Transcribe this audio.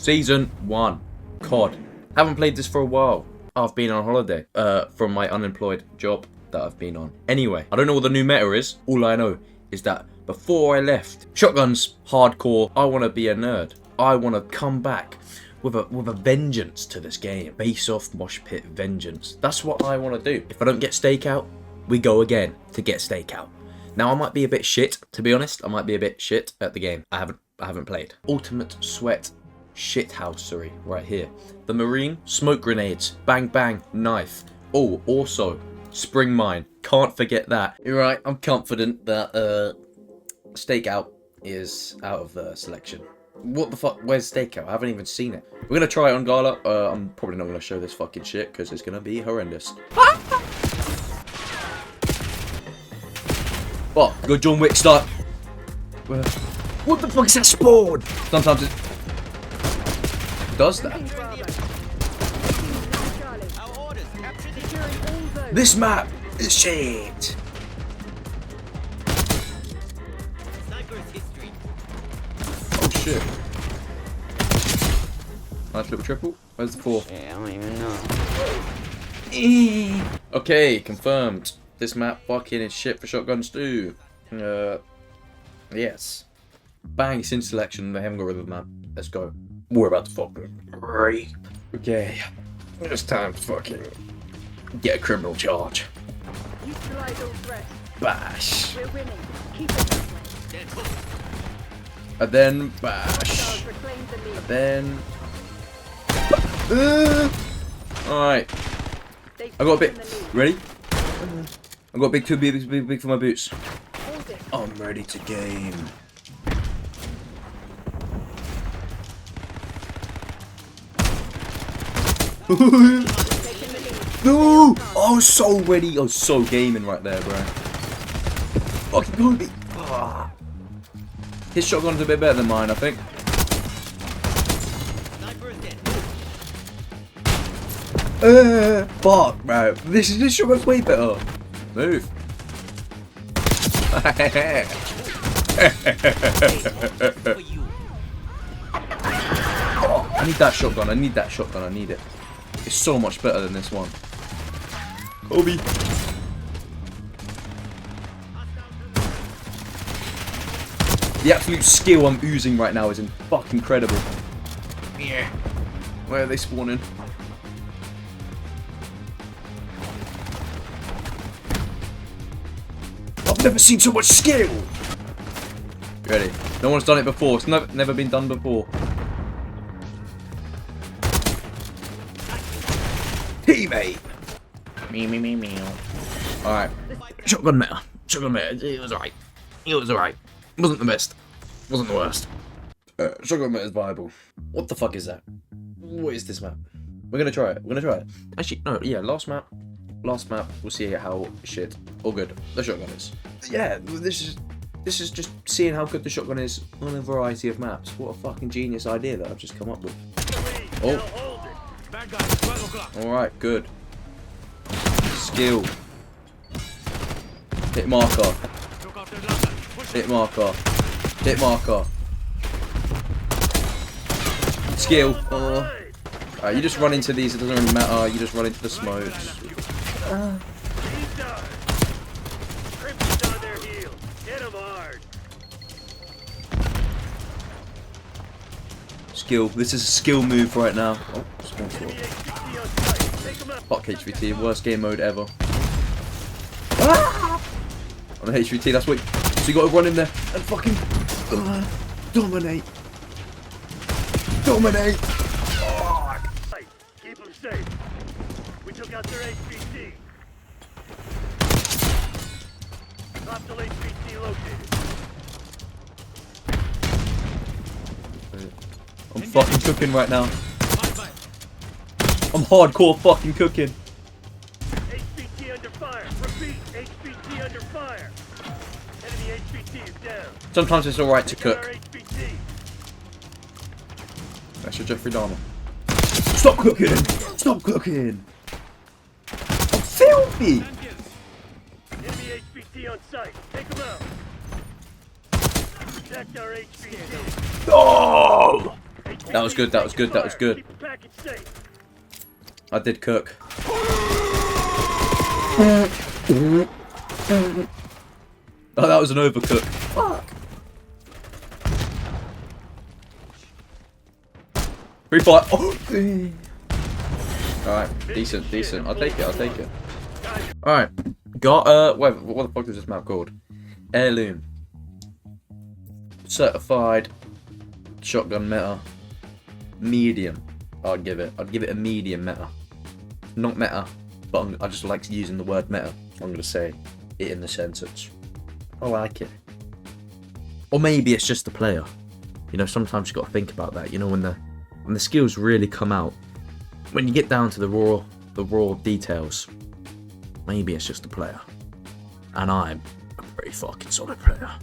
Season 1. COD. Haven't played this for a while. I've been on holiday from my unemployed job that I've been on. Anyway, I don't know what the new meta is. All I know is that before I left, shotguns, hardcore, I want to be a nerd. I want to come back with a vengeance to this game. Face off mosh pit vengeance. That's what I want to do. If I don't get stakeout, we go again to get stakeout. Now I might be a bit shit, to be honest. I might be a bit shit at the game. I haven't played. Ultimate Sweat shithousery right here. The Marine, smoke grenades, bang bang, knife. Oh, also spring mine. Can't forget that. You're right. I'm confident that stakeout is out of the selection. What the fuck? Where's stakeout? I haven't even seen it. We're gonna try it on Gala. I'm probably not gonna show this fucking shit because it's gonna be horrendous. Oh, good John Wick start. What the fuck is that spawn? Sometimes it does that. This map is shit. Oh shit. Nice little triple. Where's the fourth? Yeah, I don't even know. Okay, confirmed. This map fucking is shit for shotguns too. Yes. Bang, it's in selection. They haven't got rid of the map. Let's go. We're about to fucking rape. Okay. It's time to fucking get a criminal charge. Bash. We're winning. Keep it that way. And then bash. And then. Alright. I got a bit. Ready? I got a big too big for my boots. I'm ready to game. No! I was so ready. I was so gaming right there, bro. Fucking Kobe. Ah. His shotgun's a bit better than mine, I think. Fuck, bro. This shotgun's way better. Move. Oh, I need that shotgun. I need that shotgun. I need it. It's so much better than this one. Kobe. The absolute skill I'm oozing right now is fucking incredible. Yeah. Where are they spawning? I've never seen so much skill. Ready? No one's done it before. It's never been done before. Teammate. Me. Alright. Shotgun meta. Shotgun meta. It was alright. It was alright. It wasn't the best. It wasn't the worst. Shotgun meta is viable. What the fuck is that? What is this map? We're gonna try it. We're gonna try it. Actually, no, yeah, last map. Last map. We'll see how shit or good the shotgun is. Yeah, this is just seeing how good the shotgun is on a variety of maps. What a fucking genius idea that I've just come up with. Oh. Alright, good. Skill. Hit marker. Hit marker. Hit marker. Skill. Alright, you just run into these, it doesn't really matter, you just run into the smokes. Skill. This is a skill move right now. Oh, spawn swap. Fuck HVT, worst game mode ever. Ah! On the HVT, that's what. So you got to run in there and fucking dominate. Dominate. Oh. Keep them safe. We took out their HVT. Hostile HVT located. I'm fucking cooking right now. I'm hardcore fucking cooking. HVT under fire. Repeat, HVT under fire. Enemy HVT is down. Sometimes it's alright to cook. Our HVT. That's your Jeffrey Dahmer. Stop cooking! Stop cooking! I'm filthy! Enemy HVT on site. Take them out. Protect our HVT. Oh! HVT That was good, that was good, that was good. Keep the package safe. I did cook. Oh, that was an overcook. Fuck. 3-5. Oh. Alright, decent, decent. I'll take it, I'll take it. Alright. Got, what the fuck is this map called? Heirloom. Certified. Shotgun meta. Medium. I'd give it a medium meta. Not meta, but I just like using the word meta. I'm gonna say it in the sentence. I like it. Or maybe it's just the player. You know, sometimes you got to think about that. You know, when the skills really come out, when you get down to the raw details, maybe it's just the player. And I'm a pretty fucking solid player.